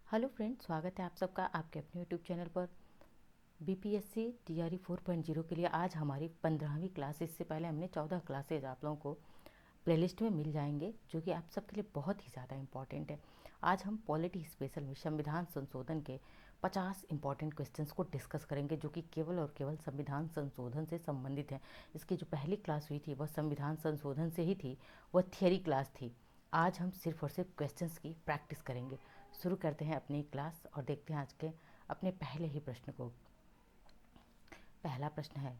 Hello friends, स्वागत है आप सबका आपके अपने यूट्यूब चैनल पर। बीपीएससी टीआरई 4.0 के लिए आज हमारी 15वीं क्लास। इससे पहले हमने 14 क्लासेज आप लोगों को प्लेलिस्ट में मिल जाएंगे, जो कि आप सबके लिए बहुत ही ज़्यादा इम्पॉर्टेंट है। आज हम पॉलिटी स्पेशल में संविधान संशोधन के 50 इंपॉर्टेंट क्वेश्चंस को डिस्कस करेंगे, जो कि केवल और केवल संविधान संशोधन से संबंधित है। इसकी जो पहली क्लास हुई थी वह संविधान संशोधन से ही थी, वह थियरी क्लास थी। आज हम सिर्फ और सिर्फ क्वेश्चंस की प्रैक्टिस करेंगे। शुरू करते हैं अपनी क्लास और देखते हैं आज के अपने पहले ही प्रश्न को। पहला प्रश्न है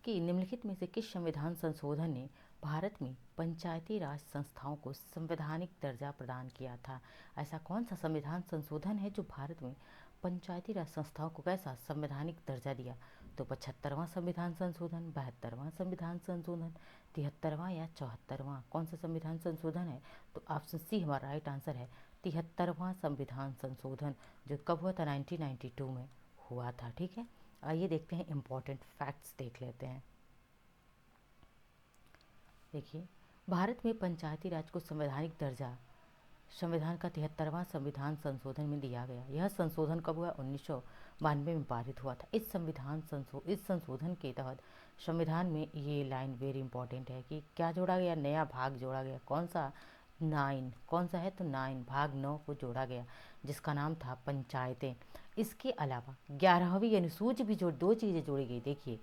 कि निम्नलिखित में से किस संविधान संशोधन ने भारत में पंचायती राज संस्थाओं को संवैधानिक दर्जा प्रदान किया था? ऐसा कौन सा संविधान संशोधन है जो भारत में पंचायती राज संस्थाओं को कैसा संवैधानिक दर्जा दिया? तो 75वां संविधान संशोधन, 72वां संविधान संशोधन, 73वां या 74वां? कौन सा संविधान संशोधन है? तो ऑप्शन सी हमारा राइट आंसर है 73वां संविधान संशोधन, जो कब हुआ था? 1992 में हुआ था। ठीक है, आइए देखते हैं, इम्पोर्टेंट फैक्ट्स देख लेते हैं। देखिए, भारत में पंचायती राज को संवैधानिक दर्जा संविधान का 73वां संविधान संशोधन में दिया गया। यह संशोधन कब हुआ? 1992 में पारित हुआ था। इस संशोधन के तहत संविधान में ये लाइन वेरी इंपॉर्टेंट है कि क्या जोड़ा गया? नया भाग जोड़ा गया। कौन सा? 9। कौन सा है? तो 9, भाग 9 को जोड़ा गया, जिसका नाम था पंचायतें। इसके अलावा 11वीं अनुसूची भी जो दो चीज़ें जोड़ी गई। देखिए,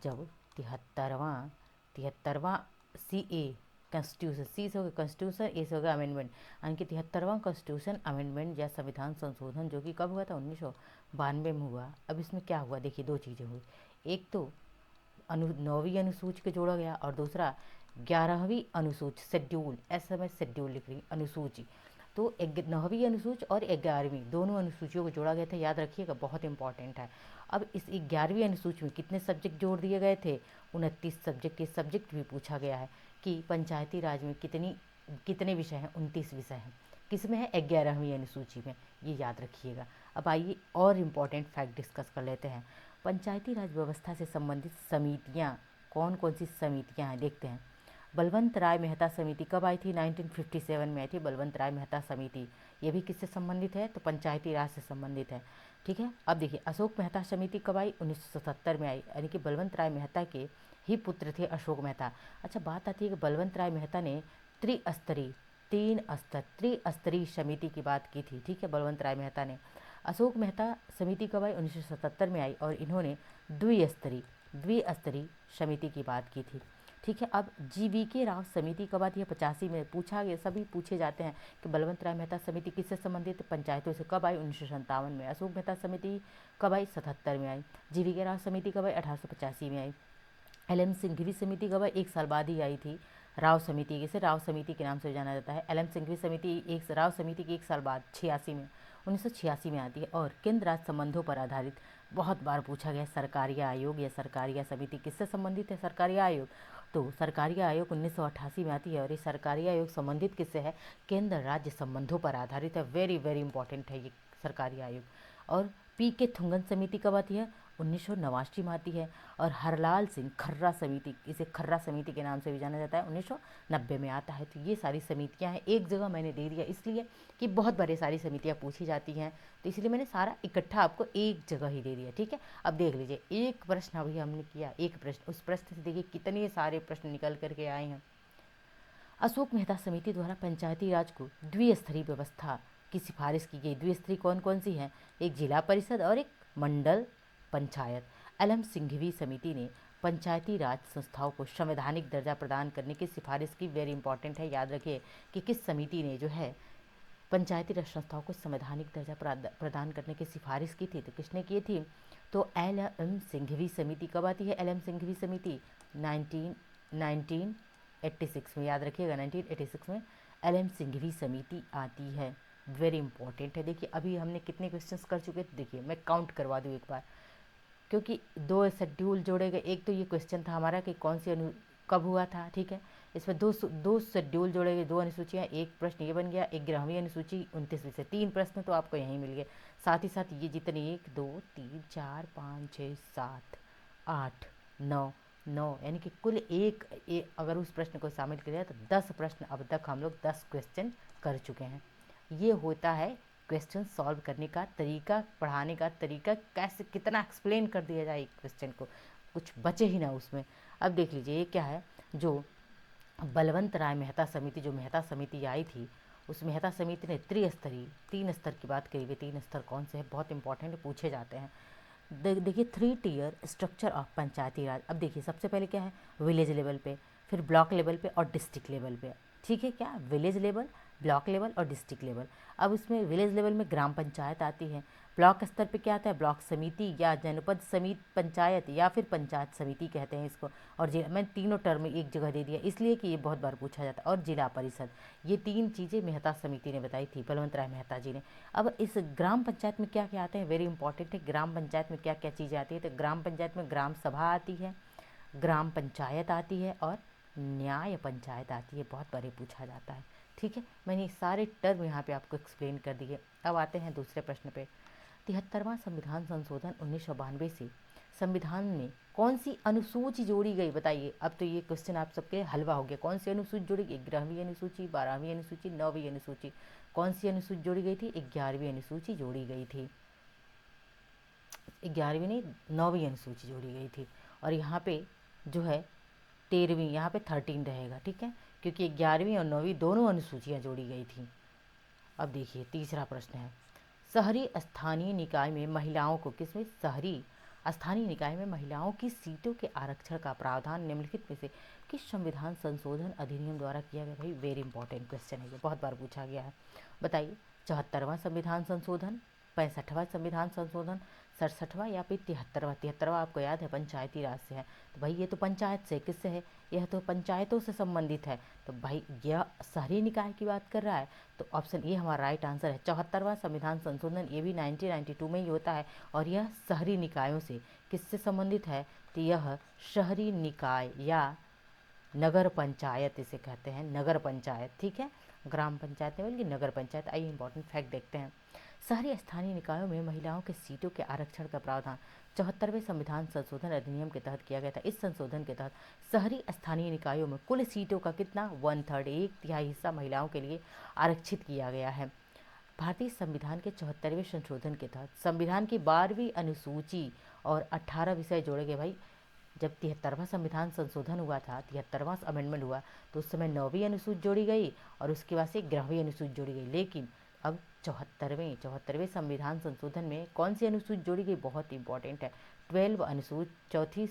जब 73वां सी ए कॉन्स्टिट्यूशन, सी से होगा कॉन्स्टिट्यूशन, ए से होगा अमेंडमेंट, यानी कि 73वां कॉन्स्टिट्यूशन अमेंडमेंट या संविधान संशोधन, जो कि कब हुआ था? 1992 में हुआ। अब इसमें क्या हुआ? देखिए, दो चीज़ें हुई। एक तो 9वीं अनुसूची को जोड़ा गया और दूसरा 11वीं अनुसूची, शेड्यूल, ऐसा मैं शेड्यूल लिख रही, अनुसूची। तो 9वीं अनुसूची और 11वीं दोनों अनुसूचियों को जोड़ा गया था। याद रखिएगा, बहुत इंपॉर्टेंट है। अब इस 11वीं अनुसूची में कितने सब्जेक्ट जोड़ दिए गए थे? 29 सब्जेक्ट। ये सब्जेक्ट भी पूछा गया है कि पंचायती राज में कितने विषय हैं? 29 विषय हैं। किस में है? 11वीं अनुसूची में। ये याद रखिएगा। अब आइए और इम्पॉर्टेंट फैक्ट डिस्कस कर लेते हैं। पंचायती राज व्यवस्था से संबंधित समितियां, कौन कौन सी समितियां हैं देखते हैं। बलवंत राय मेहता समिति कब आई थी? 1957 में आई थी बलवंत राय मेहता समिति। ये भी किससे संबंधित है? तो पंचायती राज से संबंधित है। ठीक है, अब देखिए, अशोक मेहता समिति कब आई? 1977 में आई, यानी कि बलवंत राय मेहता के ही पुत्र थे अशोक मेहता। अच्छा, बात आती है कि बलवंत राय मेहता ने त्रिस्तरीय समिति की बात की थी। ठीक है, बलवंत राय मेहता ने। अशोक मेहता समिति कब आई? 1977 में आई और इन्होंने द्विस्तरीय समिति की बात की थी। ठीक है, अब GVK राव समिति कब आती है? 85 में। पूछा गया, सभी पूछे जाते हैं कि बलवंत राय मेहता समिति किससे संबंधित? पंचायतों से। कब आई? 1957 में। अशोक मेहता समिति कब आई? 77 में आई। GVK राव समिति कब आई? 1885 में आई। LM सिंघवी समिति कब आई? 1 साल बाद ही आई थी। राव समिति, इसे राव समिति के नाम से जाना जाता है। LM सिंघवी समिति एक राव समिति के 1 साल बाद 86 में 1986 में आती है। और केंद्र राज्य संबंधों पर आधारित, बहुत बार पूछा गया, सरकारिया आयोग या सरकारिया समिति किससे संबंधित है? सरकारिया आयोग। तो सरकारिया आयोग 1988 में आती है और ये सरकारिया आयोग संबंधित किससे है? केंद्र राज्य संबंधों पर आधारित है। वेरी वेरी इंपॉर्टेंट है ये सरकारिया आयोग। और PK थुंगन समिति कब आती है? 1989 में आती है। और हरलाल सिंह खर्रा समिति, इसे खर्रा समिति के नाम से भी जाना जाता है, 1990 में आता है। तो ये सारी समितियां हैं। एक जगह मैंने दे दिया इसलिए कि बहुत बड़े सारी समितियां पूछी जाती हैं, तो इसलिए मैंने सारा इकट्ठा आपको एक जगह ही दे दिया। ठीक है, अब देख लीजिए, एक प्रश्न अभी हमने किया, एक प्रश्न, उस प्रश्न से देखिए कितने सारे प्रश्न निकल करके आए हैं। अशोक मेहता समिति द्वारा पंचायती राज को द्विस्तरीय व्यवस्था की सिफारिश की गई। द्विस्तरीय कौन कौन सी है? एक जिला परिषद और एक मंडल पंचायत। LM सिंघवी समिति ने पंचायती राज संस्थाओं को संवैधानिक दर्जा प्रदान करने की सिफारिश की। वेरी इंपॉर्टेंट है, याद रखिए कि किस समिति ने जो है पंचायती राज संस्थाओं को संवैधानिक दर्जा प्रदान करने की सिफारिश की थी। तो किसने की थी? तो LM सिंघवी समिति कब आती है? LM सिंघवी समिति 1986 में, याद रखिएगा, 1986 में LM सिंघवी समिति आती है। वेरी इंपॉर्टेंट है। देखिए, अभी हमने कितने क्वेश्चंस कर चुके थे, देखिए मैं काउंट करवा दूँ एक बार, क्योंकि दो शेड्यूल जोड़े गए। एक तो ये क्वेश्चन था हमारा कि कौन सी कब हुआ था। ठीक है, इसमें दो शेड्यूल जोड़े गए, 2 अनुसूचियाँ, एक प्रश्न ये बन गया। 11वीं अनुसूची 29 विषय, 3 प्रश्न तो आपको यहीं मिल गए। साथ ही साथ ये जितने 1 2 3 4 5 6 7 8 9 9, यानी कि कुल अगर उस प्रश्न को शामिल किया जाए तो 10 प्रश्न अब तक हम लोग 10 क्वेश्चन कर चुके हैं। ये होता है क्वेश्चन सॉल्व करने का तरीका, पढ़ाने का तरीका, कैसे कितना एक्सप्लेन कर दिया जाए एक क्वेश्चन को, कुछ बचे ही ना उसमें। अब देख लीजिए ये क्या है, जो बलवंत राय मेहता समिति, जो मेहता समिति आई थी, उस मेहता समिति ने त्रिस्तरीय 3 स्तर की बात करी हुई। 3 स्तर कौन से हैं, बहुत इंपॉर्टेंट है, पूछे जाते हैं। देखिए 3 टियर स्ट्रक्चर ऑफ पंचायती राज। अब देखिए सबसे पहले क्या है, विलेज लेवल पे, फिर ब्लॉक लेवल पे और डिस्ट्रिक्ट लेवल पे। ठीक है, क्या विलेज लेवल, ब्लॉक लेवल और डिस्ट्रिक्ट लेवल। अब उसमें विलेज लेवल में ग्राम पंचायत आती है, ब्लॉक स्तर पे क्या आता है, ब्लॉक समिति या जनपद समिति पंचायत या फिर पंचायत समिति कहते हैं इसको। और जिला, मैंने तीनों टर्म एक जगह दे दिया इसलिए कि ये बहुत बार पूछा जाता है। और जिला परिषद, ये 3 चीज़ें मेहता समिति ने बताई थी, बलवंत राय मेहता जी ने। अब इस ग्राम पंचायत में क्या क्या आते हैं, वेरी इंपॉर्टेंट है, ग्राम पंचायत में क्या क्या चीज़ें आती है। तो ग्राम पंचायत में ग्राम सभा आती है, ग्राम पंचायत आती है और न्याय पंचायत आती है, बहुत बार पूछा जाता है। ठीक है, मैंने सारे टर्म यहाँ पे आपको एक्सप्लेन कर दिए। अब आते हैं दूसरे प्रश्न पे। 73वां संविधान संशोधन 1992 से संविधान में कौन सी अनुसूची जोड़ी गई, बताइए। अब तो ये क्वेश्चन आप सबके हलवा हो गया, कौन सी अनुसूची जोड़ी गई, 11वीं अनुसूची, 12वीं अनुसूची, 9वीं अनुसूची। कौन सी अनुसूची जोड़ी गई थी, 11वीं अनुसूची जोड़ी गई थी। 11वीं नहीं, 9वीं अनुसूची जोड़ी गई थी। और यहाँ पे जो है 13वीं, यहाँ पे 13 रहेगा, ठीक है, क्योंकि 11वीं और 9वीं दोनों अनुसूचियाँ जोड़ी गई थी। अब देखिए तीसरा प्रश्न है, शहरी स्थानीय निकाय में महिलाओं को, किसमें, शहरी स्थानीय निकाय में महिलाओं की सीटों के आरक्षण का प्रावधान निम्नलिखित में से किस संविधान संशोधन अधिनियम द्वारा किया गया। भाई वेरी इंपॉर्टेंट क्वेश्चन है, ये बहुत बार पूछा गया है। बताइए, 74वां संविधान संशोधन, 65वां संविधान संशोधन, 67वां या फिर 73वां। 73वां आपको याद है पंचायती राज से है, तो भाई ये तो पंचायत से, किससे है, यह तो पंचायतों से संबंधित है, तो भाई यह शहरी निकाय की बात कर रहा है, तो ऑप्शन ए हमारा राइट आंसर है। 74वां संविधान संशोधन, ये भी 1992 में ही होता है और यह शहरी निकायों से किससे संबंधित है, तो यह शहरी निकाय या नगर पंचायत इसे कहते हैं, नगर पंचायत। ठीक है, ग्राम पंचायत नहीं बल्कि नगर पंचायत। आइए इंपॉर्टेंट फैक्ट देखते हैं। शहरी स्थानीय निकायों में महिलाओं के सीटों के आरक्षण का प्रावधान 74वें संविधान संशोधन अधिनियम के तहत किया गया था। इस संशोधन के तहत शहरी स्थानीय निकायों में कुल सीटों का कितना, 1/3, 1/3 हिस्सा महिलाओं के लिए आरक्षित किया गया है। भारतीय संविधान के 74वें संशोधन के तहत संविधान की 12वीं अनुसूची और 18 विषय जोड़े गए। भाई जब 73वां संविधान संशोधन हुआ था, 73वां अमेंडमेंट हुआ, तो उस समय 9वीं अनुसूची जोड़ी गई और उसके बाद से 11वीं अनुसूची जोड़ी गई। लेकिन अब 74वें संविधान संशोधन में कौन सी अनुसूची जोड़ी गई, बहुत इंपॉर्टेंट है, 12 अनुसूची,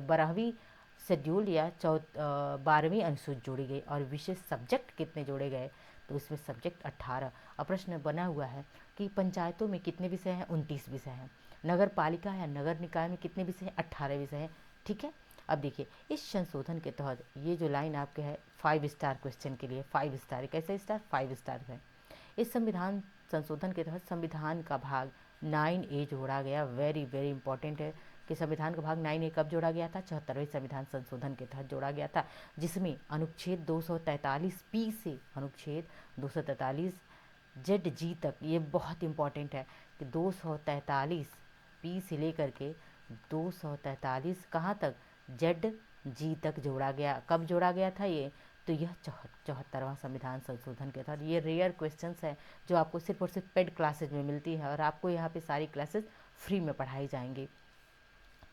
12वीं शेड्यूल या 12वीं अनुसूची जोड़ी गई। और विशेष सब्जेक्ट कितने जोड़े गए, तो उसमें सब्जेक्ट 18। अब प्रश्न बना हुआ है कि पंचायतों में कितने विषय हैं, 29 विषय हैं। नगर पालिका या नगर निकाय में कितने विषय हैं, 18 विषय हैं। ठीक है, अब देखिए इस संशोधन के तहत ये जो लाइन आपके है 5 स्टार क्वेश्चन के लिए, 5 स्टार, कैसे स्टार, 5 स्टार है। इस संविधान संशोधन के तहत संविधान का भाग 9A जोड़ा गया। वेरी वेरी इंपॉर्टेंट है कि संविधान का भाग 9A कब जोड़ा गया था, 74वें संविधान संशोधन के तहत जोड़ा गया था, जिसमें अनुच्छेद 243P से अनुच्छेद 243ZG तक, ये बहुत इंपॉर्टेंट है कि 243P से लेकर के 243 कहाँ तक, ZG तक जोड़ा गया। कब जोड़ा गया था ये, तो यह 74वां संविधान संशोधन के तहत। ये रेयर क्वेश्चंस है जो आपको सिर्फ और सिर्फ पेड क्लासेज में मिलती है और आपको यहाँ पे सारी क्लासेस फ्री में पढ़ाई जाएंगी।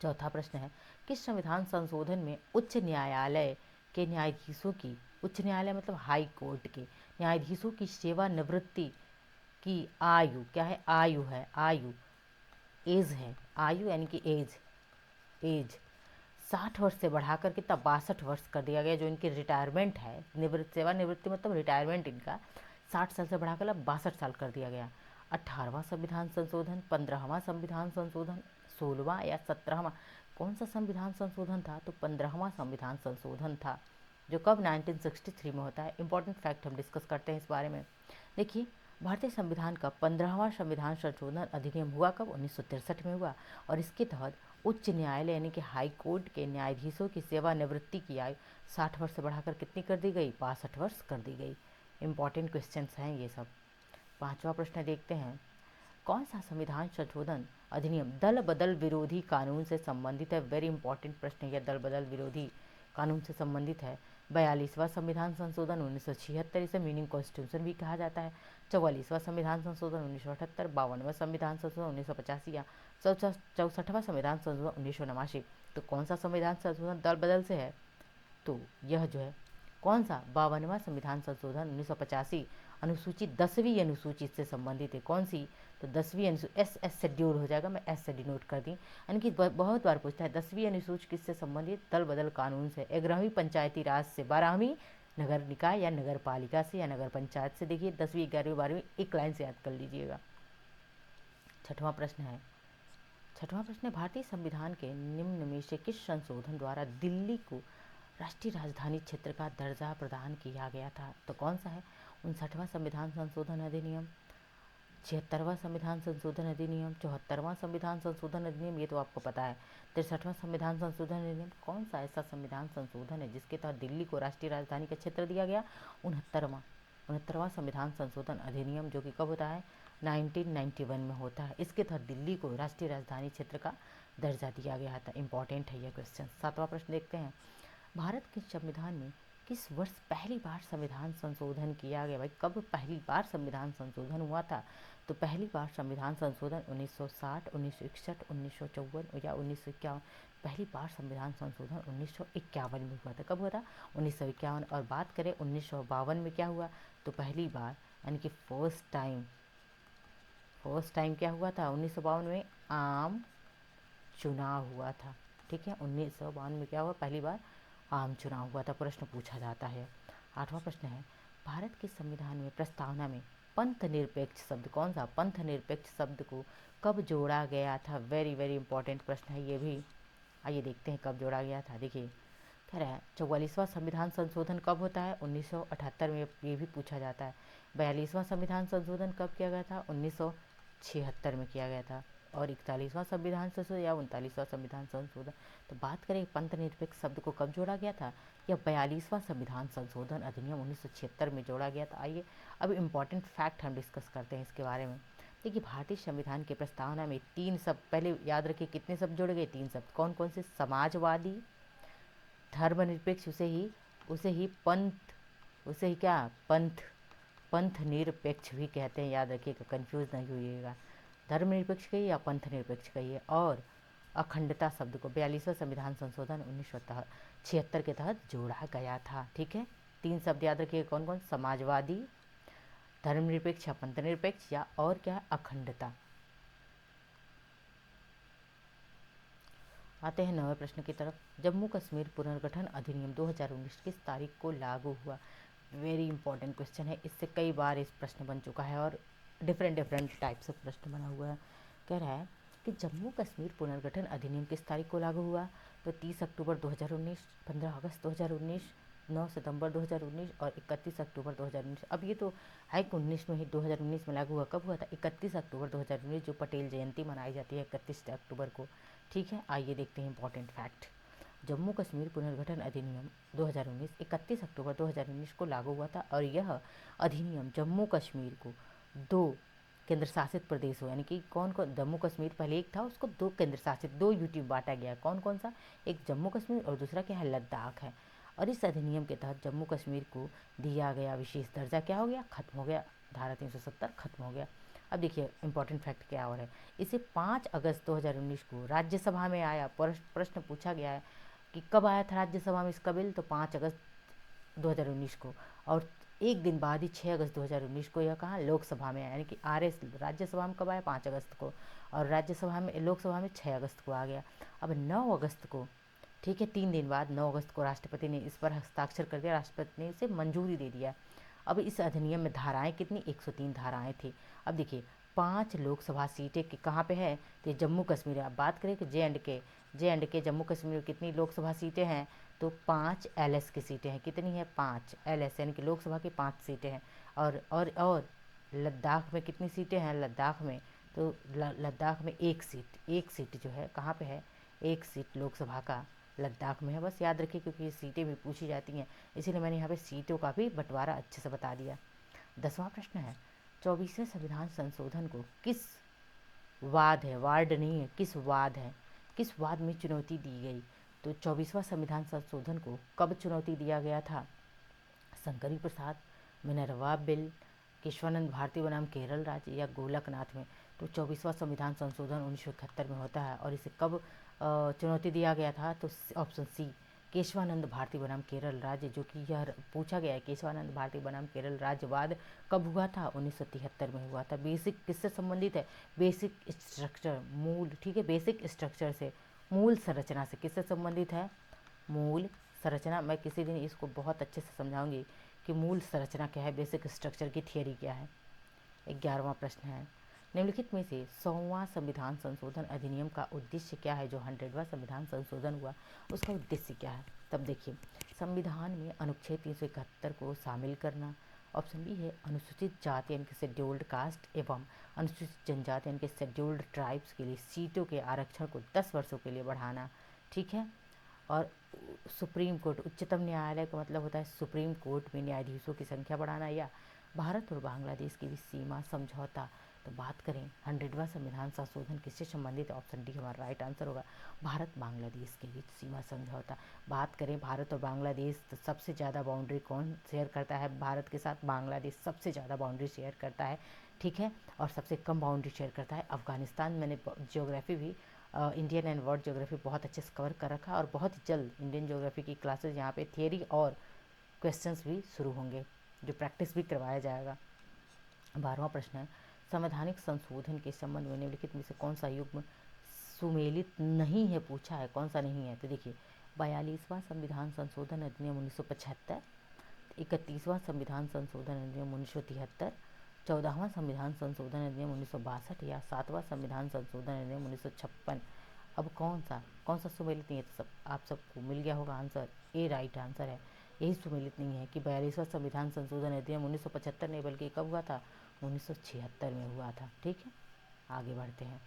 चौथा प्रश्न है, किस संविधान संशोधन में उच्च न्यायालय के न्यायाधीशों की, उच्च न्यायालय मतलब हाई कोर्ट के न्यायाधीशों की सेवानिवृत्ति की आयु, क्या है, आयु है, आयु, एज है, आयु यानी कि एज 60 वर्ष से बढ़ाकर कितना, 62 वर्ष कर दिया गया। जो इनकी रिटायरमेंट है, सेवानिवृत्ति मतलब रिटायरमेंट, इनका 60 साल से बढ़ाकर 62 साल कर दिया गया। 18वां संविधान संशोधन, 15वां संविधान संशोधन, 16वां या 17वां, कौन सा संविधान संशोधन था, तो 15वां संविधान संशोधन था, जो कब 1963 में होता है। इंपॉर्टेंट फैक्ट हम डिस्कस करते हैं इस बारे में। देखिए भारतीय संविधान का 15वां संविधान संशोधन अधिनियम हुआ कब, 1963 में हुआ। और इसके तहत उच्च न्यायालय यानी कि हाई कोर्ट के न्यायाधीशों की सेवानिवृत्ति की आयु 60 वर्ष से बढ़ाकर कितनी कर दी गई, 62 वर्ष कर दी गई। इंपॉर्टेंट क्वेश्चंस हैं ये सब। 5वां प्रश्न देखते हैं, कौन सा संविधान संशोधन अधिनियम दल बदल विरोधी कानून से संबंधित है। वेरी इंपॉर्टेंट प्रश्न है, दल बदल विरोधी कानून से संबंधित है। 42वां संविधान संशोधन 1976, इसे मिनी कॉन्स्टिट्यूशन भी कहा जाता है। 44वां संविधान संशोधन 1978, 52वां संविधान संशोधन 1985 या 64वां संविधान संशोधन 1989। तो कौन सा संविधान संशोधन दल बदल से है? तो यह जो है कौन सा 52वां संविधान संशोधन 1985 अनुसूचित 10वीं अनुसूचित से संबंधित है। कौन सी? तो 10वीं अनुसूचित, एस शेड्यूल हो जाएगा, मैं एस से डिनोट कर दी। यानी कि बहुत बार पूछता है 10वीं अनुसूचित किससे संबंधित? दल बदल कानून से। 11वीं पंचायती राज से, 12वीं नगर निकाय या नगर पालिका से या नगर पंचायत से। देखिए 10वीं 11वीं 12वीं एक लाइन से याद कर लीजिएगा। छठवां प्रश्न है भारतीय संविधान के निम्न में से किस संशोधन द्वारा दिल्ली को राष्ट्रीय राजधानी क्षेत्र का दर्जा प्रदान किया गया था? तो कौन सा है? 59वां संविधान संशोधन अधिनियम, 76वां संविधान संशोधन अधिनियम, 74वां संविधान संशोधन अधिनियम, ये तो आपको पता है। 63वां संविधान संशोधन अधिनियम। कौन सा ऐसा संविधान संशोधन है जिसके तहत दिल्ली को राष्ट्रीय राजधानी का क्षेत्र दिया गया? 69वां संविधान संशोधन अधिनियम, जो कि कब होता है? 1991 में होता है। इसके तहत दिल्ली को राष्ट्रीय राजधानी क्षेत्र का दर्जा दिया गया था। इंपॉर्टेंट है यह क्वेश्चन। 7वां प्रश्न देखते हैं, भारत के संविधान में किस वर्ष पहली बार संविधान संशोधन किया गया? भाई कब पहली बार संविधान संशोधन हुआ था? तो पहली बार संविधान संशोधन 1960, 1961, 1954 या 1951। पहली बार संविधान संशोधन 1951 में हुआ था। कब हुआ था? 1951। और बात करें 1952 में क्या हुआ? तो पहली बार यानी कि फर्स्ट टाइम क्या हुआ था? 1952 में आम चुनाव हुआ था। ठीक है, 1952 में क्या हुआ? पहली बार आम चुनाव हुआ था। प्रश्न पूछा जाता है। 8वां प्रश्न है, भारत के संविधान में प्रस्तावना में पंथ निरपेक्ष शब्द, कौन सा? पंथ निरपेक्ष शब्द को कब जोड़ा गया था? वेरी वेरी इंपॉर्टेंट प्रश्न है ये भी। आइए देखते हैं कब जोड़ा गया था। देखिए कह रहा है 44वां संविधान संशोधन कब होता है? 1978 में, ये भी पूछा जाता है। 42वां संविधान संशोधन कब किया गया था? 1976 में किया गया था। और 41वां संविधान संशोधन या 39वां संविधान संशोधन। तो बात करें पंथ निरपेक्ष शब्द को कब जोड़ा गया था? यह 42वां संविधान संशोधन अधिनियम 1976 में जोड़ा गया था। आइए अब इम्पॉर्टेंट फैक्ट हम डिस्कस करते हैं इसके बारे में। देखिए भारतीय संविधान की प्रस्तावना में 3 शब्द, पहले याद रखिए कितने शब्द जोड़े गए? 3 शब्द। कौन कौन से? समाजवादी, धर्मनिरपेक्ष, उसे ही पंथ निरपेक्ष भी कहते हैं। याद रखिएगा, कंफ्यूज नहीं होइएगा। धर्मनिरपेक्ष कहिए या पंथ निरपेक्ष कहिए। और अखंडता शब्द को 42वां संविधान संशोधन 1976 के तहत जोड़ा गया था। ठीक है, 3 शब्द याद रखिए। कौन कौन? समाजवादी, धर्मनिरपेक्ष या पंथ निरपेक्ष, या और क्या? अखंडता। आते हैं 9वें प्रश्न की तरफ। जम्मू कश्मीर पुनर्गठन अधिनियम 2019 किस तारीख को लागू हुआ? वेरी इंपॉर्टेंट क्वेश्चन है। इससे कई बार इस प्रश्न बन चुका है और डिफरेंट टाइप्स ऑफ प्रश्न बना हुआ है। कह रहा है कि जम्मू कश्मीर पुनर्गठन अधिनियम किस तारीख को लागू हुआ? तो 30 अक्टूबर 2019, 15 अगस्त 2019, 9 सितंबर 2019 और 31 अक्टूबर 2019। अब ये तो है कि 19 में ही 2019 में लागू हुआ। कब हुआ था? 31 अक्टूबर 2019, जो पटेल जयंती मनाई जाती है 31 अक्टूबर को। ठीक है, आइए देखते हैं इंपॉर्टेंट फैक्ट। जम्मू कश्मीर पुनर्गठन अधिनियम 2019 31 अक्टूबर 2019 को लागू हुआ था। और यह अधिनियम जम्मू कश्मीर को 2 केंद्र शासित प्रदेशों, यानी कि कौन कौन? जम्मू कश्मीर पहले एक था, उसको 2 केंद्र शासित 2 यूटी बांटा गया। कौन कौन सा? एक जम्मू कश्मीर और दूसरा क्या है? लद्दाख है। और इस अधिनियम के तहत जम्मू कश्मीर को दिया गया विशेष दर्जा क्या हो गया? खत्म हो गया। धारा 370 खत्म हो गया। अब देखिए इंपॉर्टेंट फैक्ट क्या और है। इसे 5 अगस्त 2019 को राज्यसभा में आया। प्रश्न पूछा गया है कि कब आया था राज्यसभा में इसका बिल? तो 5 अगस्त 2019 को। और एक दिन बाद ही 6 अगस्त 2019 को यह कहाँ? लोकसभा में आया। यानी कि राज्यसभा में कब आया? 5 अगस्त को। और लोकसभा में 6 अगस्त को आ गया। अब 9 अगस्त को, ठीक है, 3 दिन बाद 9 अगस्त को राष्ट्रपति ने इस पर हस्ताक्षर कर दिया। राष्ट्रपति ने इसे मंजूरी दे दिया। अब इस अधिनियम में धाराएं कितनी? 103 धाराएं थी। अब देखिए 5 लोकसभा सीटें कहाँ पे है? तो जम्मू कश्मीर है। अब बात करें कि जे एंड के जम्मू कश्मीर में कितनी लोकसभा सीटें हैं? तो 5 LS की सीटें हैं। कितनी है? 5 LS, यानी कि लोकसभा की 5 सीटें हैं। और लद्दाख में कितनी सीटें हैं? लद्दाख में तो लद्दाख में एक सीट जो है कहाँ पे है? एक सीट लोकसभा का लद्दाख में है। बस याद रखिए क्योंकि ये सीटें भी पूछी जाती हैं, इसीलिए मैंने यहाँ पे सीटों का भी बंटवारा अच्छे से बता दिया। 10वां प्रश्न है, 24वें संविधान संशोधन को किस वाद नहीं है, किस वाद में चुनौती दी गई? तो 24वां संविधान संशोधन को कब चुनौती दिया गया था? शंकरी प्रसाद, मिनर्वा बिल, केशवानंद भारती बनाम केरल राज्य या गोलकनाथ में? तो 24वां संविधान संशोधन 1971 में होता है और इसे कब चुनौती दिया गया था? तो ऑप्शन सी, केशवानंद भारती बनाम केरल राज्य, जो कि यह पूछा गया है केशवानंद भारती बनाम केरल राज्यवाद कब हुआ था? 1973 में हुआ था। बेसिक किससे संबंधित है? बेसिक स्ट्रक्चर, मूल, ठीक है, बेसिक स्ट्रक्चर से, मूल संरचना से किससे संबंधित है? मूल संरचना। मैं किसी दिन इसको बहुत अच्छे से समझाऊंगी कि मूल संरचना क्या है, बेसिक स्ट्रक्चर की थियरी क्या है। 11वां प्रश्न है, निम्नलिखित में से 100वां संविधान संशोधन अधिनियम का उद्देश्य क्या है? जो 100वां संविधान संशोधन हुआ उसका उद्देश्य क्या है? तब देखिए, संविधान में अनुच्छेद 371 को शामिल करना। ऑप्शन बी है अनुसूचित जाति यानी कि शेड्यूल्ड कास्ट एवं अनुसूचित जनजाति यानी कि शेड्यूल्ड ट्राइब्स के लिए सीटों के आरक्षण को 10 वर्षों के लिए बढ़ाना, ठीक है। और सुप्रीम कोर्ट, उच्चतम न्यायालय का मतलब होता है सुप्रीम कोर्ट में न्यायाधीशों की संख्या बढ़ाना, या भारत और बांग्लादेश की भी सीमा समझौता। तो बात करें 100वां संविधान संशोधन किससे संबंधित है? ऑप्शन डी हमारा राइट आंसर होगा, भारत बांग्लादेश के बीच सीमा समझौता। बात करें भारत और बांग्लादेश, तो सबसे ज़्यादा बाउंड्री कौन शेयर करता है भारत के साथ? बांग्लादेश सबसे ज़्यादा बाउंड्री शेयर करता है, ठीक है। और सबसे कम बाउंड्री शेयर करता है अफगानिस्तान। मैंने ज्योग्राफी भी इंडियन एंड वर्ल्ड ज्योग्राफी बहुत अच्छे से कवर कर रखा है और बहुत जल्द इंडियन ज्योग्राफी की क्लासेस यहाँ पे थियरी और क्वेश्चंस भी शुरू होंगे, जो प्रैक्टिस भी करवाया जाएगा। 12वां प्रश्न है, संवैधानिक संशोधन के संबंध में निम्नलिखित में से कौन सा युग्म सुमेलित नहीं है? पूछा है, कौन सा नहीं है? तो देखिए, 42वां संविधान संशोधन अधिनियम 1975, 31वां संविधान संशोधन अधिनियम 1973, 14वां संविधान संशोधन अधिनियम 1962 या 7वां संविधान संशोधन अधिनियम 1956। अब कौन सा सुमेलित नहीं है? तो सब आप सबको मिल गया होगा आंसर, ए राइट आंसर है, यही सुमेलित नहीं है कि 42वां संविधान संशोधन अधिनियम 1975 नहीं बल्कि कब हुआ था? 1976 में हुआ था, ठीक है। आगे बढ़ते हैं,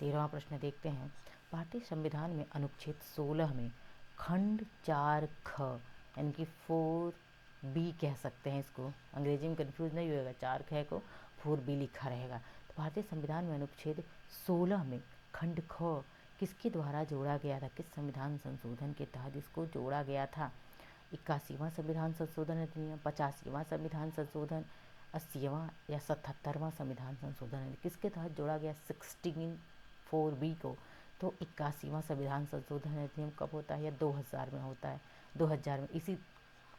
13वां प्रश्न देखते हैं। भारतीय संविधान में अनुच्छेद 16 में खंड 4 ख यानी कि 4B कह सकते हैं इसको, अंग्रेजी में कंफ्यूज नहीं होएगा, 4 ख को 4B लिखा रहेगा। तो भारतीय संविधान में अनुच्छेद 16 में खंड ख किसके द्वारा जोड़ा गया था? किस संविधान संशोधन के तहत इसको जोड़ा गया था? 81वां संविधान संशोधन अधिनियम, 85वां संविधान संशोधन, 80वां या 77वां संविधान संशोधन किसके तहत जोड़ा गया? 4B को। तो 81वां संविधान संशोधन अधिनियम कब होता है? या 2000 में होता है, 2000 में। इसी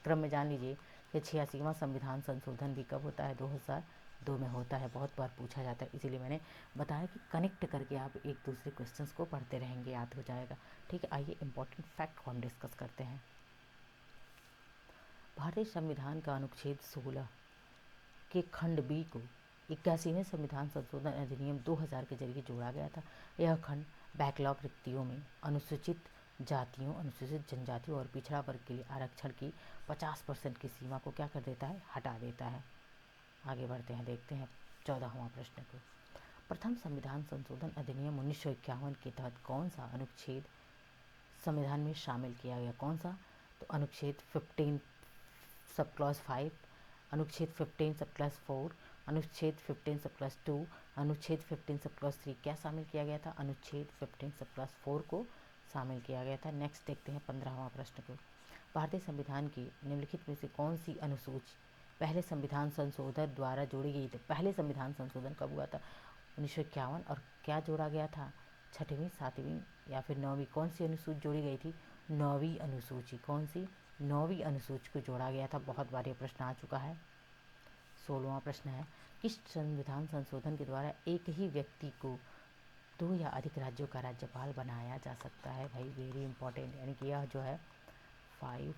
क्रम में जान लीजिए कि 86वां संविधान संशोधन भी कब होता है? 2002 में होता है। बहुत बार पूछा जाता है, इसीलिए मैंने बताया कि कनेक्ट करके आप एक दूसरे क्वेश्चंस को पढ़ते रहेंगे, याद हो जाएगा, ठीक है। आइए इंपॉर्टेंट फैक्ट को हम डिस्कस करते हैं। भारतीय संविधान का अनुच्छेद 16 के खंड बी को 81वें संविधान संशोधन अधिनियम 2000 के जरिए जोड़ा गया था। यह खंड बैकलॉग रिक्तियों में अनुसूचित जातियों, अनुसूचित जनजातियों और पिछड़ा वर्ग के लिए आरक्षण की 50% की सीमा को क्या कर देता है? हटा देता है। आगे बढ़ते हैं, देखते हैं 14वां प्रश्न को। प्रथम संविधान संशोधन अधिनियम 1951 के तहत कौन सा अनुच्छेद संविधान में शामिल किया गया? कौन सा? तो अनुच्छेद 15 सब क्लॉज 5, अनुच्छेद 15 सब क्लॉज 4, अनुच्छेद 15 सब क्लॉज 2, अनुच्छेद 15 सब क्लॉज 3 क्या शामिल किया गया था? अनुच्छेद 15 सब क्लॉज 4 को शामिल किया गया था। नेक्स्ट देखते हैं 15वां प्रश्न को। भारतीय संविधान की निम्नलिखित में से कौन सी अनुसूची पहले संविधान संशोधन द्वारा जोड़ी गई थी? पहले संविधान संशोधन कब हुआ था? 1951। और क्या जोड़ा गया था? 6वीं, 7वीं या फिर 9वीं? कौन सी अनुसूची जोड़ी गई थी? 9वीं अनुसूची। कौन सी? 9वीं अनुसूची को जोड़ा गया था। बहुत बार ये प्रश्न आ चुका है। 16वां प्रश्न है, किस संविधान संशोधन के द्वारा एक ही व्यक्ति को 2 या अधिक राज्यों का राज्यपाल बनाया जा सकता है? भाई वेरी इंपॉर्टेंट, यानी कि यह जो है 5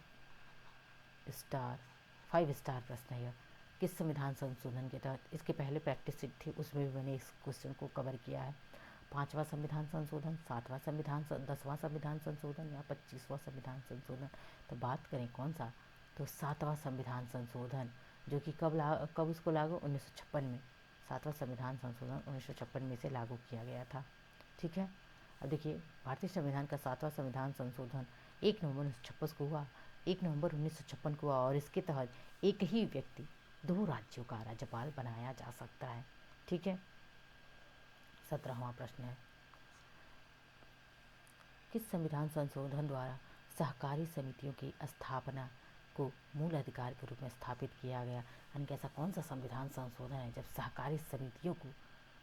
स्टार प्रश्न है। किस संविधान संशोधन के तहत? इसके पहले प्रैक्टिस सीट थी, उसमें भी मैंने इस क्वेश्चन को कवर किया है। 5वां संविधान संशोधन, 7वां संविधान, 10वां संविधान संशोधन या 25वां संविधान संशोधन? तो बात करें कौन सा? तो 7वां संविधान संशोधन, जो कि कब उसको लागू? 1956 में। 7वां संविधान संशोधन 1956 में से लागू किया गया था, ठीक है। अब देखिए, भारतीय संविधान का 7वां संविधान संशोधन 1 नवंबर 1956 को हुआ, 1 नवंबर 1956 को हुआ, और इसके तहत एक ही व्यक्ति 2 राज्यों का राज्यपाल बनाया जा सकता है, ठीक है। 17वां प्रश्न है, किस संविधान संशोधन द्वारा सहकारी समितियों की स्थापना को मूल अधिकार के रूप में स्थापित किया गया? यानी कि ऐसा कौन सा संविधान संशोधन है जब सहकारी समितियों को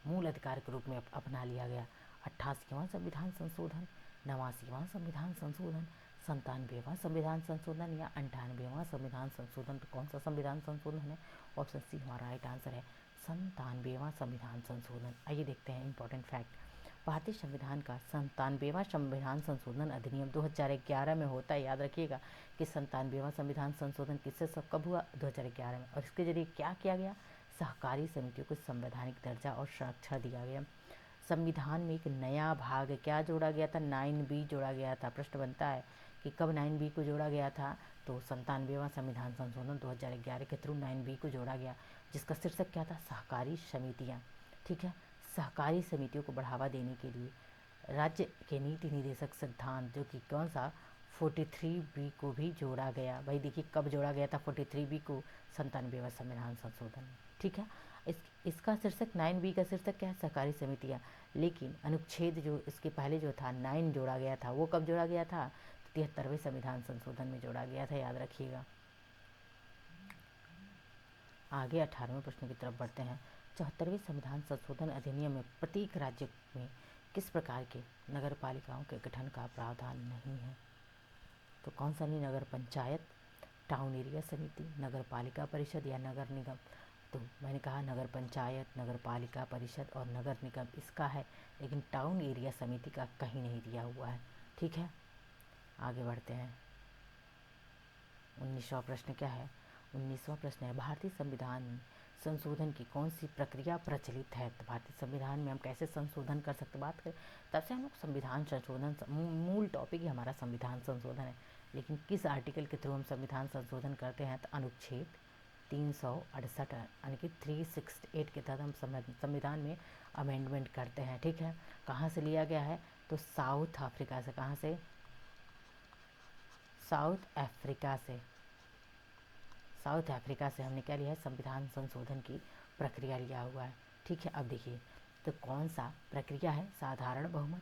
मूल अधिकार के रूप में अपना लिया गया? 88वां संविधान संशोधन, 89वां संविधान संशोधन, 97वां संविधान संशोधन या 98वां संविधान संशोधन? तो कौन सा संविधान संशोधन है? ऑप्शन सी हमारा राइट आंसर है 97वां संविधान संशोधन। आइए देखते हैं इंपॉर्टेंट फैक्ट। भारतीय संविधान का 97वां संविधान संशोधन अधिनियम 2011 में होता है। याद रखिएगा कि 97वां संविधान संशोधन किससे कब हुआ? 2011 में। और इसके जरिए क्या किया गया? सहकारी समितियों को संवैधानिक दर्जा और सुरक्षा दिया गया। संविधान में एक नया भाग क्या जोड़ा गया था? 9B जोड़ा गया था। प्रश्न बनता है कि कब 9B को जोड़ा गया था? तो 97वां संविधान संशोधन 2011 के थ्रू 9B को जोड़ा गया, जिसका शीर्षक क्या था? सहकारी समितियाँ। ठीक है, सहकारी समितियों को बढ़ावा देने के लिए राज्य के नीति निर्देशक सिद्धांत, जो कि कौन सा? 43B को भी जोड़ा गया। भाई देखिए कब जोड़ा गया था 43B को? 97वां संविधान संशोधन में। ठीक है, इसका शीर्षक 9B का शीर्षक क्या है? सहकारी समितियाँ। लेकिन अनुच्छेद जो इसके पहले जो था 9 जोड़ा गया था, वो कब जोड़ा गया था? 73वें संविधान संशोधन में जोड़ा गया था। याद रखिएगा। आगे 18वें प्रश्न की तरफ बढ़ते हैं। 74वें संविधान संशोधन अधिनियम में प्रत्येक राज्य में किस प्रकार के नगर पालिकाओं के गठन का प्रावधान नहीं है? तो कौन सा नहीं? नगर पंचायत, टाउन एरिया समिति, नगर पालिका परिषद या नगर निगम? तो मैंने कहा नगर पंचायत, नगर पालिका परिषद और नगर निगम इसका है, लेकिन टाउन एरिया समिति का कहीं नहीं दिया हुआ है। ठीक है, आगे बढ़ते हैं। 19वां प्रश्न क्या है? 19वां प्रश्न है भारतीय संविधान संशोधन की कौन सी प्रक्रिया प्रचलित है? तो भारतीय संविधान में हम कैसे संशोधन कर सकते? बात करें तब से हम लोग संविधान संशोधन, मूल टॉपिक ही हमारा संविधान संशोधन है, लेकिन किस आर्टिकल के थ्रू हम संविधान संशोधन करते हैं? तो अनुच्छेद 368 यानी कि 368 के तहत हम संविधान में अमेंडमेंट करते हैं। ठीक है, कहाँ से लिया गया है? तो साउथ अफ्रीका से। कहाँ से? साउथ अफ्रीका से हमने क्या लिया है? संविधान संशोधन की प्रक्रिया लिया हुआ है। ठीक है, अब देखिए तो कौन सा प्रक्रिया है? साधारण बहुमत,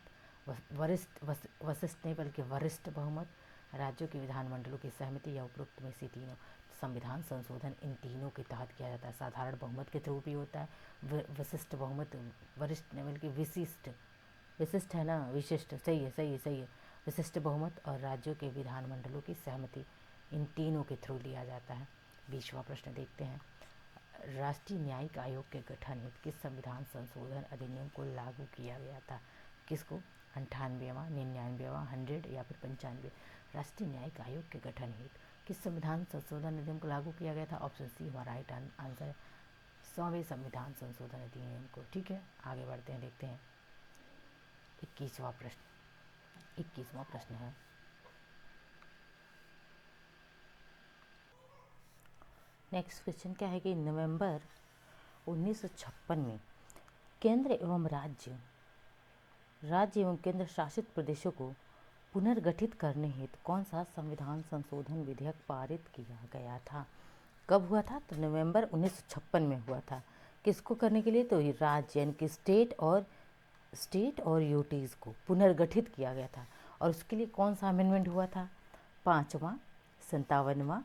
वरिष्ठ नहीं बल्कि वरिष्ठ बहुमत, राज्यों के विधानमंडलों की सहमति या उपरोक्त में से तीनों। संविधान संशोधन इन तीनों के तहत किया जाता है। साधारण बहुमत के थ्रू भी होता है, विशिष्ट बहुमत, वरिष्ठ नहीं बल्कि विशिष्ट है ना, विशिष्ट, सही है। विशिष्ट बहुमत और राज्यों के विधानमंडलों की सहमति, इन तीनों के थ्रू लिया जाता है। 20वां प्रश्न देखते हैं। राष्ट्रीय न्यायिक आयोग के गठन हेतु किस संविधान संशोधन अधिनियम को लागू किया गया था? किसको? 98वां, 99वां, 100 या फिर 95? राष्ट्रीय न्यायिक आयोग के गठन हेतु किस संविधान संशोधन अधिनियम को लागू किया गया था? ऑप्शन सी हमारा राइट आंसर है 100वें संविधान संशोधन अधिनियम को। ठीक है, आगे बढ़ते हैं, देखते हैं 21वां प्रश्न है। नेक्स्ट क्वेश्चन क्या है कि नवंबर 1956 में केंद्र एवं राज्य एवं केंद्र शासित प्रदेशों को पुनर्गठित करने हेतु कौन सा संविधान संशोधन विधेयक पारित किया गया था? कब हुआ था? तो नवंबर 1956 में हुआ था। किसको करने के लिए? तो राज्य यानी कि स्टेट और यूटीज़ को पुनर्गठित किया गया था। और उसके लिए कौन सा अमेंडमेंट हुआ था? 5वां, 57वां,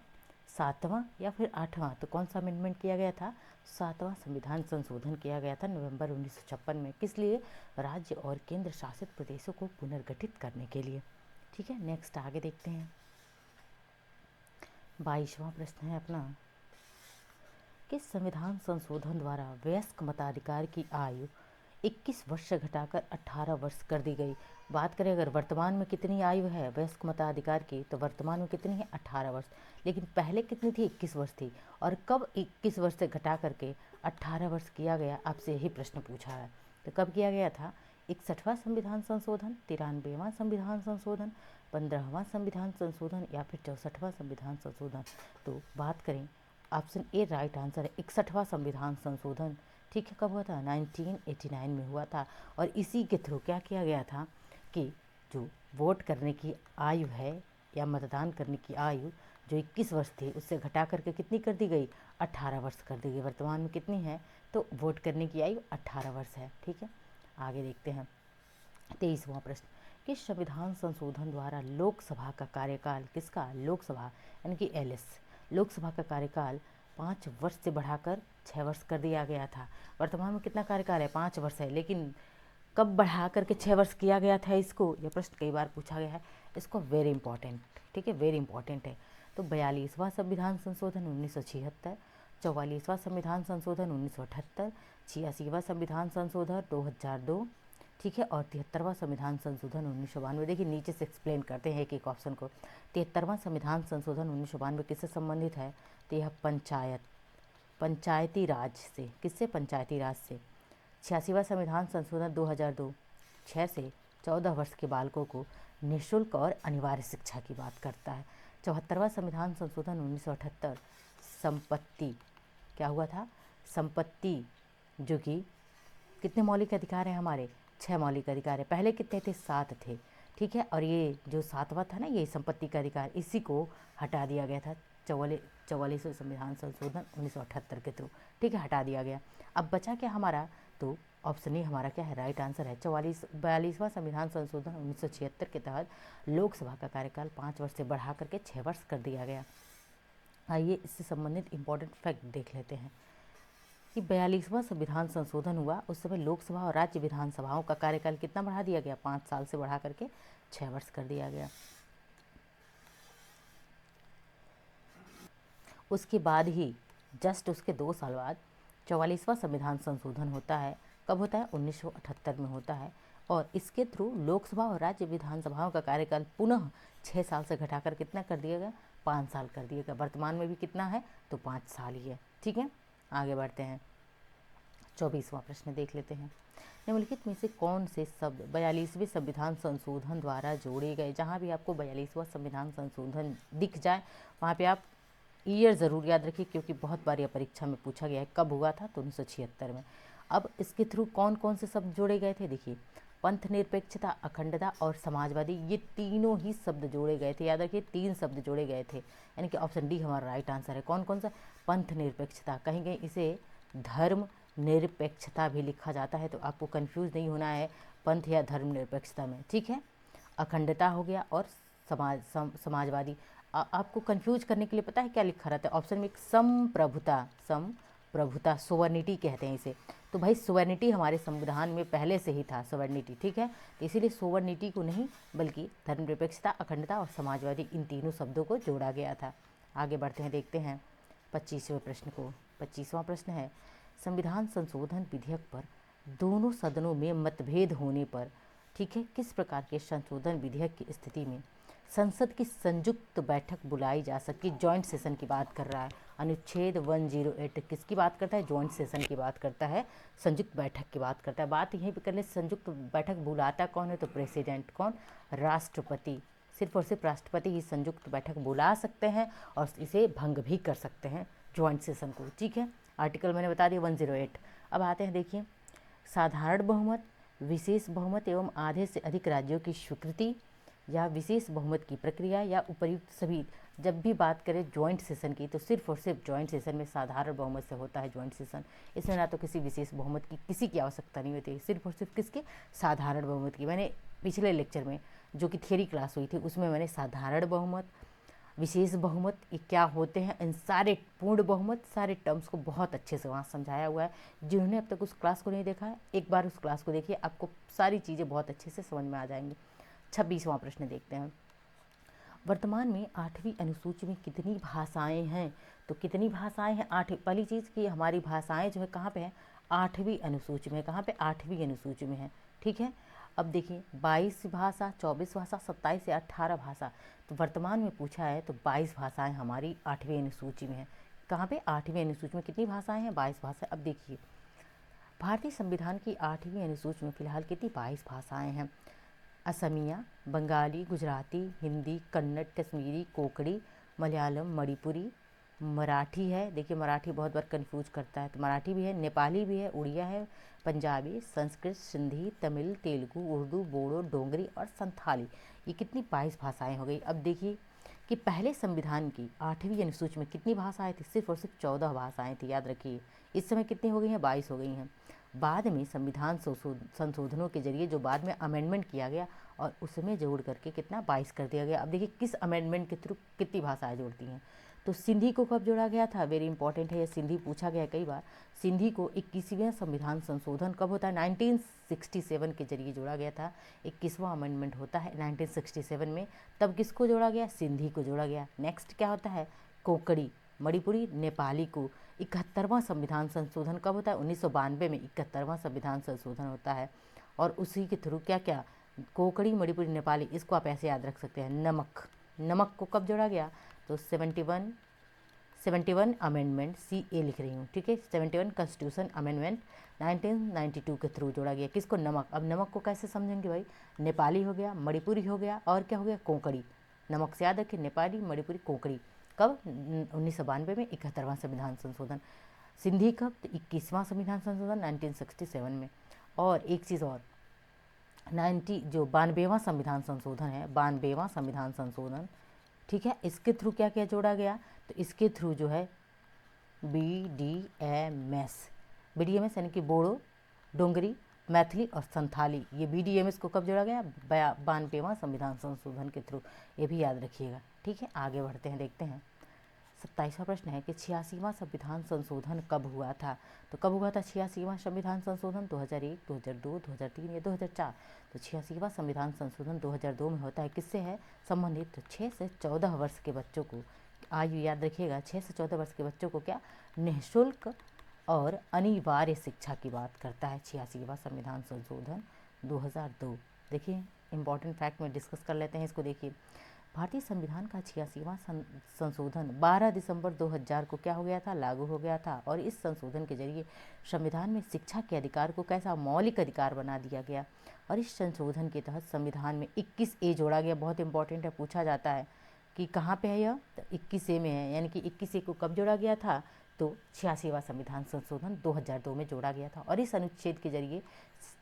7वां या फिर 8वां? तो कौन सा अमेंडमेंट किया गया था? 7वां संविधान संशोधन किया गया था नवंबर 1956 में। किस लिए? राज्य और केंद्र शासित प्रदेशों को पुनर्गठित करने के लिए। ठीक है, नेक्स्ट आगे देखते हैं। 22वां प्रश्न है अपना, किस संविधान संशोधन द्वारा वयस्क मताधिकार की आयु 21 वर्ष से घटाकर 18 वर्ष कर दी गई? बात करें अगर वर्तमान में कितनी आयु है वयस्क मताधिकार की, तो वर्तमान में कितनी है? 18 वर्ष। लेकिन पहले कितनी थी? 21 वर्ष थी। और कब 21 वर्ष से घटा करके 18 वर्ष किया गया? आपसे यही प्रश्न पूछा है। तो कब किया गया था? 61वां संविधान संशोधन, 93वां संविधान संशोधन, 15वां संविधान संशोधन या फिर 64वां संविधान संशोधन? तो बात करें ऑप्शन ए राइट आंसर है 61वां संविधान संशोधन। ठीक है, कब हुआ था? 1989 में हुआ था। और इसी के थ्रू क्या किया गया था कि जो वोट करने की आयु है या मतदान करने की आयु जो 21 वर्ष थी उससे घटा करके कितनी कर दी गई? 18 वर्ष कर दी गई। वर्तमान में कितनी है? तो वोट करने की आयु 18 वर्ष है। ठीक है, आगे देखते हैं 23वां प्रश्न। कि संविधान संशोधन द्वारा लोकसभा का कार्यकाल, किसका, लोकसभा यानी कि एलएस, लोकसभा का कार्यकाल 5 वर्ष से बढ़ाकर 6 वर्ष कर दिया गया था। वर्तमान में कितना कार्यकाल है, 5 वर्ष है, लेकिन कब बढ़ा करके 6 वर्ष किया गया था इसको, यह प्रश्न कई बार पूछा गया है। इसको वेरी इंपॉर्टेंट, ठीक है, वेरी इंपॉर्टेंट है। तो 42वां संविधान संशोधन 1976, 44वां संविधान संशोधन 1978, 86वां संविधान संशोधन 2002, ठीक है, और 73वां संविधान संशोधन 1992। देखिए नीचे से एक्सप्लेन करते हैं एक एक ऑप्शन को। 73वां संविधान संशोधन 1992 किससे संबंधित है, तो यह पंचायती राज से, किससे, पंचायती राज से। 86वां संविधान संशोधन 2002 6 से 14 वर्ष के बालकों को निःशुल्क और अनिवार्य शिक्षा की बात करता है। 74वां संविधान संशोधन 1978 संपत्ति, क्या हुआ था, संपत्ति, जो कि कितने मौलिक अधिकार हैं हमारे, 6 मौलिक अधिकार है। पहले कितने थे, 7 थे, ठीक है, और ये जो 7वां था ना, ये संपत्ति का अधिकार, इसी को हटा दिया गया था 44वें संविधान संशोधन 1978 के थ्रू, ठीक है, हटा दिया गया। अब बचा क्या हमारा, तो ऑप्शन ए हमारा क्या है, राइट आंसर है 42वां संविधान संशोधन 1976 के तहत लोकसभा का कार्यकाल 5 वर्ष से बढ़ा करके 6 वर्ष कर दिया गया। आइए इससे संबंधित इंपॉर्टेंट फैक्ट देख लेते हैं कि 42वां संविधान संशोधन हुआ उस समय लोकसभा और राज्य विधानसभाओं का कार्यकाल कितना बढ़ा दिया गया, 5 साल से बढ़ा करके 6 वर्ष कर दिया गया। उसके बाद ही जस्ट उसके 2 साल बाद 44वां संविधान संशोधन होता है। कब होता है, 1978 में होता है, और इसके थ्रू लोकसभा और राज्य विधानसभाओं का कार्यकाल पुनः 6 साल से घटाकर कितना कर दिया गया, 5 साल कर दिया गया। वर्तमान में भी कितना है, तो 5 साल ही है, ठीक है। आगे बढ़ते हैं, 24वां प्रश्न देख लेते हैं। निम्नलिखित में से कौन से शब्द 42वें संविधान संशोधन द्वारा जोड़े गए। जहाँ भी आपको 42वां संविधान संशोधन दिख जाए वहाँ पे आप ईयर ज़रूर याद रखिए, क्योंकि बहुत बार यह परीक्षा में पूछा गया है कब हुआ था, तो 1976 में। अब इसके थ्रू कौन कौन से शब्द जोड़े गए थे, देखिए, पंथ निरपेक्षता, अखंडता और समाजवादी, ये तीनों ही शब्द जोड़े गए थे। याद रखिए 3 शब्द जोड़े गए थे, यानी कि ऑप्शन डी हमारा राइट आंसर है। कौन कौन सा, पंथ निरपेक्षता, कहीं कहीं इसे धर्म निरपेक्षता भी लिखा जाता है, तो आपको कंफ्यूज नहीं होना है पंथ या धर्म निरपेक्षता में, ठीक है। अखंडता हो गया, और समाजवादी। आपको कंफ्यूज करने के लिए पता है क्या लिखा रहता है ऑप्शन में, संप्रभुता, सोवर्निटी कहते हैं इसे। तो भाई सोवर्निटी हमारे संविधान में पहले से ही था, सोवर्निटी, ठीक है, तो इसीलिए सोवर्निटी को नहीं बल्कि धर्मनिरपेक्षता, अखंडता और समाजवादी, इन तीनों शब्दों को जोड़ा गया था। आगे बढ़ते हैं, देखते हैं 25वें प्रश्न को। 25वां प्रश्न है, संविधान संशोधन विधेयक पर दोनों सदनों में मतभेद होने पर, ठीक है, किस प्रकार के संशोधन विधेयक की स्थिति में संसद की संयुक्त बैठक बुलाई जा सकती, जॉइंट सेशन की बात कर रहा है। अनुच्छेद 108 किसकी बात करता है, जॉइंट सेशन की बात करता है, संयुक्त बैठक की बात करता है। बात यहीं पे करने, संयुक्त बैठक बुलाता कौन है, तो प्रेसिडेंट, कौन, राष्ट्रपति। सिर्फ और सिर्फ राष्ट्रपति ही संयुक्त बैठक बुला सकते हैं और इसे भंग भी कर सकते हैं, जॉइंट सेशन को, ठीक है। आर्टिकल मैंने बता दिया 108। अब आते हैं, देखिए, साधारण बहुमत, विशेष बहुमत एवं आधे से अधिक राज्यों की स्वीकृति या विशेष बहुमत की प्रक्रिया या उपर्युक्त सभी। जब भी बात करें जॉइंट सेशन की, तो सिर्फ और सिर्फ जॉइंट सेशन में साधारण बहुमत से होता है जॉइंट सेशन। इसमें ना तो किसी विशेष बहुमत की किसी की आवश्यकता नहीं होती, सिर्फ और सिर्फ किसके, साधारण बहुमत की। मैंने पिछले लेक्चर में जो कि थियरी क्लास हुई थी उसमें मैंने साधारण बहुमत, विशेष बहुमत ये क्या होते हैं, इन सारे पूर्ण बहुमत, सारे टर्म्स को बहुत अच्छे से वहाँ समझाया हुआ है। जिन्होंने अब तक उस क्लास को नहीं देखा है, एक बार उस क्लास को देखिए, आपको सारी चीज़ें बहुत अच्छे से समझ में आ जाएंगी। 26वां प्रश्न देखते हैं, वर्तमान में 8वीं अनुसूची में कितनी भाषाएं हैं, तो कितनी भाषाएं हैं, 8। पहली चीज़ कि हमारी भाषाएं जो है कहाँ पे है, 8वीं अनुसूची में। कहाँ पे, 8वीं अनुसूची में है, ठीक है। अब देखिए 22 भाषा, 24 भाषा, 27 या 18 भाषा, तो वर्तमान में पूछा है तो 22 भाषाएं हमारी 8वीं अनुसूची में है। कहाँ पे, 8वीं अनुसूची में कितनी भाषाएं हैं, 22 भाषाएं। अब देखिए भारतीय संविधान की 8वीं अनुसूची में फिलहाल कितनी, 22 भाषाएं हैं। असमिया, बंगाली, गुजराती, हिंदी, कन्नड़, कश्मीरी, कोंकणी, मलयालम, मणिपुरी, मराठी है। देखिए मराठी बहुत बार कंफ्यूज करता है, तो मराठी भी है, नेपाली भी है, उड़िया है, पंजाबी, संस्कृत, सिंधी, तमिल, तेलुगु, उर्दू, बोडो, डोंगरी और संथाली। ये कितनी, 22 भाषाएं हो गई। अब देखिए कि पहले संविधान की 8वीं अनुसूची में कितनी भाषाएं थी, सिर्फ और सिर्फ 14 भाषाएं थी, याद रखिए। इस समय कितनी हो गई हैं, 22 हो गई हैं। बाद में संविधान संशोधनों के जरिए जो बाद में अमेंडमेंट किया गया और उसमें जोड़ करके कितना 22 कर दिया गया। अब देखिए किस अमेंडमेंट के थ्रू कितनी भाषाएं जोड़ती हैं। तो सिंधी को कब जोड़ा गया था, वेरी इंपॉर्टेंट है, ये सिंधी पूछा गया है कई बार। सिंधी को 21वें संविधान संशोधन कब होता है, 1967 के जरिए जोड़ा गया था। 21वां अमेंडमेंट होता है 1967 में। तब किसको जोड़ा गया, सिंधी को जोड़ा गया। नेक्स्ट क्या होता है, कोंकणी, मणिपुरी, नेपाली को 71वां संविधान संशोधन कब होता है, 1992 में 71वां संविधान संशोधन होता है। और उसी के थ्रू क्या क्या, कोंकणी, मणिपुरी, नेपाली, इसको आप ऐसे याद रख सकते हैं। नमक, नमक को कब जोड़ा गया, तो 71 अमेंडमेंट, CA लिख रही हूँ, ठीक है, 71 कॉन्स्टिट्यूशन अमेंडमेंट 1992 के थ्रू जोड़ा गया। किसको, नमक। अब नमक को कैसे समझेंगे भाई, नेपाली हो गया, मणिपुरी हो गया, और क्या हो गया, कोंकणी। नमक से याद रखिए, नेपाली, मणिपुरी, कोंकणी। कब, 1992 में 71वां संविधान संशोधन। सिंधी कब, तो 21वां संविधान संशोधन 1967 में। और एक चीज़ और, 92वां संविधान संशोधन है, 92वां संविधान संशोधन, ठीक है, इसके थ्रू क्या क्या जोड़ा गया, तो इसके थ्रू जो है BDMS यानी कि बोडो, डोंगरी, मैथिली और संथाली, ये BDMS को कब जोड़ा गया, 92वां संविधान संशोधन के थ्रू। ये भी याद रखिएगा, ठीक है। आगे बढ़ते हैं, देखते हैं 27वां प्रश्न है कि 86वां संविधान संशोधन कब हुआ था। तो कब हुआ था 86वां संविधान संशोधन, 2001, 2002, 2003 या 2004। तो 86वां संविधान संशोधन 2002 में होता है। किससे है संबंधित, तो 6 से 14 वर्ष के बच्चों को, आयु याद रखिएगा, 6 से 14 वर्ष के बच्चों को क्या, निःशुल्क और अनिवार्य शिक्षा की बात करता है 86वां संविधान संशोधन 2002। देखिए इंपॉर्टेंट फैक्ट में डिस्कस कर लेते हैं इसको। देखिए भारतीय संविधान का 86वां संशोधन 12 दिसंबर 2000 को क्या हो गया था, लागू हो गया था। और इस संशोधन के जरिए संविधान में शिक्षा के अधिकार को कैसा, मौलिक अधिकार बना दिया गया। और इस संशोधन के तहत संविधान में 21A जोड़ा गया। बहुत इंपॉर्टेंट है, पूछा जाता है कि कहाँ पे है यह, तो 21A में है। यानी कि 21A को कब जोड़ा गया था, तो 86वां संविधान संशोधन 2002 में जोड़ा गया था। और इस अनुच्छेद के जरिए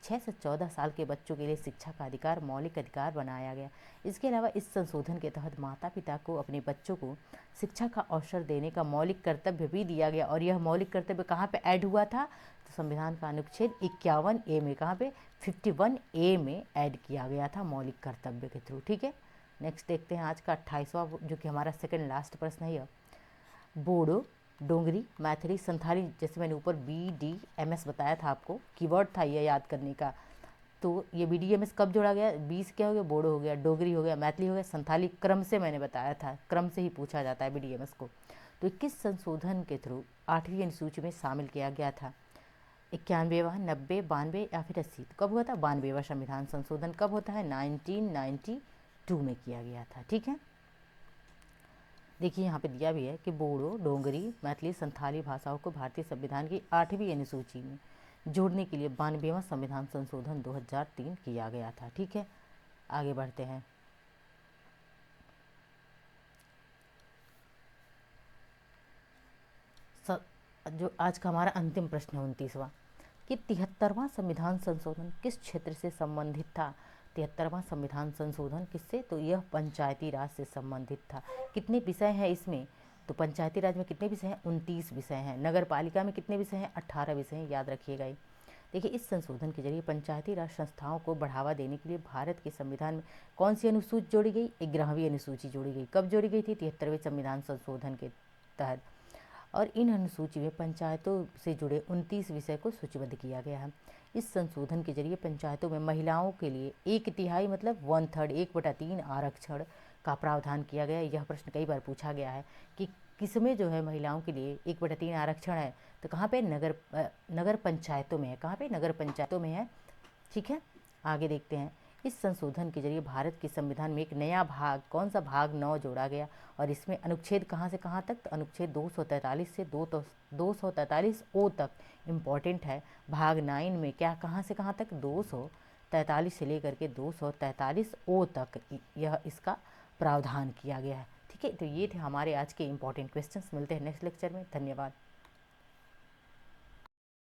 6 से 14 साल के बच्चों के लिए शिक्षा का अधिकार मौलिक अधिकार बनाया गया। इसके अलावा इस संशोधन के तहत माता पिता को अपने बच्चों को शिक्षा का अवसर देने का मौलिक कर्तव्य भी दिया गया। और यह मौलिक कर्तव्य कहाँ पे ऐड हुआ था, तो संविधान का अनुच्छेद 51A में, कहाँ पे, 51A में ऐड किया गया था मौलिक कर्तव्य के थ्रू, ठीक है। नेक्स्ट देखते हैं आज का 28वां, जो कि हमारा सेकंड लास्ट प्रश्न है। यह बोडो, डोंगरी, मैथिली, संथाली, जैसे मैंने ऊपर BDMS बताया था आपको, कीवर्ड था यह याद करने का। तो ये BDMS कब जोड़ा गया, 20 क्या हो गया, बोडो हो गया, डोगरी हो गया, मैथिली हो गया, संथाली, क्रम से मैंने बताया था, क्रम से ही पूछा जाता है BDMS को। तो 21 संशोधन के थ्रू 8वीं अनुसूची में शामिल किया गया था। 91वां, 90, 92 या फिर 80। तो कब हुआ था, 92वां संविधान संशोधन कब होता है, 1992 में किया गया था, ठीक है। देखिए यहाँ पे दिया भी है कि बोडो, डोंगरी, मैथिली, संथाली भाषाओं को भारतीय संविधान की 8वीं अनुसूची में जोड़ने के लिए 92वां संविधान संशोधन 2003 किया गया था, ठीक है। आगे बढ़ते हैं। जो आज का हमारा अंतिम प्रश्न है 29वां, कि 73वां संविधान संशोधन किस क्षेत्र से संबंधित था। 73वां संविधान संशोधन किससे, तो यह पंचायती राज से संबंधित था। कितने विषय हैं इसमें, तो पंचायती राज में कितने विषय हैं, 29 विषय हैं। नगर पालिका में कितने विषय हैं, 18 विषय हैं, याद रखिएगा ये। देखिए इस संशोधन के जरिए पंचायती राज संस्थाओं को बढ़ावा देने के लिए भारत के संविधान में कौन सी अनुसूची जोड़ी गई, 11वीं अनुसूची जोड़ी गई। कब जोड़ी गई थी, 73वें संविधान संशोधन के तहत। और इन अनुसूची में पंचायतों से जुड़े 29 विषय को सूचीबद्ध किया गया है। इस संशोधन के जरिए पंचायतों में महिलाओं के लिए 1/3 मतलब 1/3 1/3 आरक्षण का प्रावधान किया गया है। यह प्रश्न कई बार पूछा गया है कि किसमें जो है महिलाओं के लिए 1/3 आरक्षण है, तो कहाँ पे, नगर पंचायतों में है। कहाँ पे, नगर पंचायतों में है, ठीक है। आगे देखते हैं। इस संशोधन के जरिए भारत के संविधान में एक नया भाग, कौन सा, भाग 9 जोड़ा गया। और इसमें अनुच्छेद कहाँ से कहाँ तक, तो अनुच्छेद 243 से 243 ओ तक इम्पॉर्टेंट है। भाग 9 में क्या, कहाँ से कहाँ तक, 243 से लेकर के 243 ओ तक यह इसका प्रावधान किया गया है, ठीक है। तो ये थे हमारे आज के इम्पॉर्टेंट क्वेश्चंस। मिलते हैं नेक्स्ट लेक्चर में, धन्यवाद।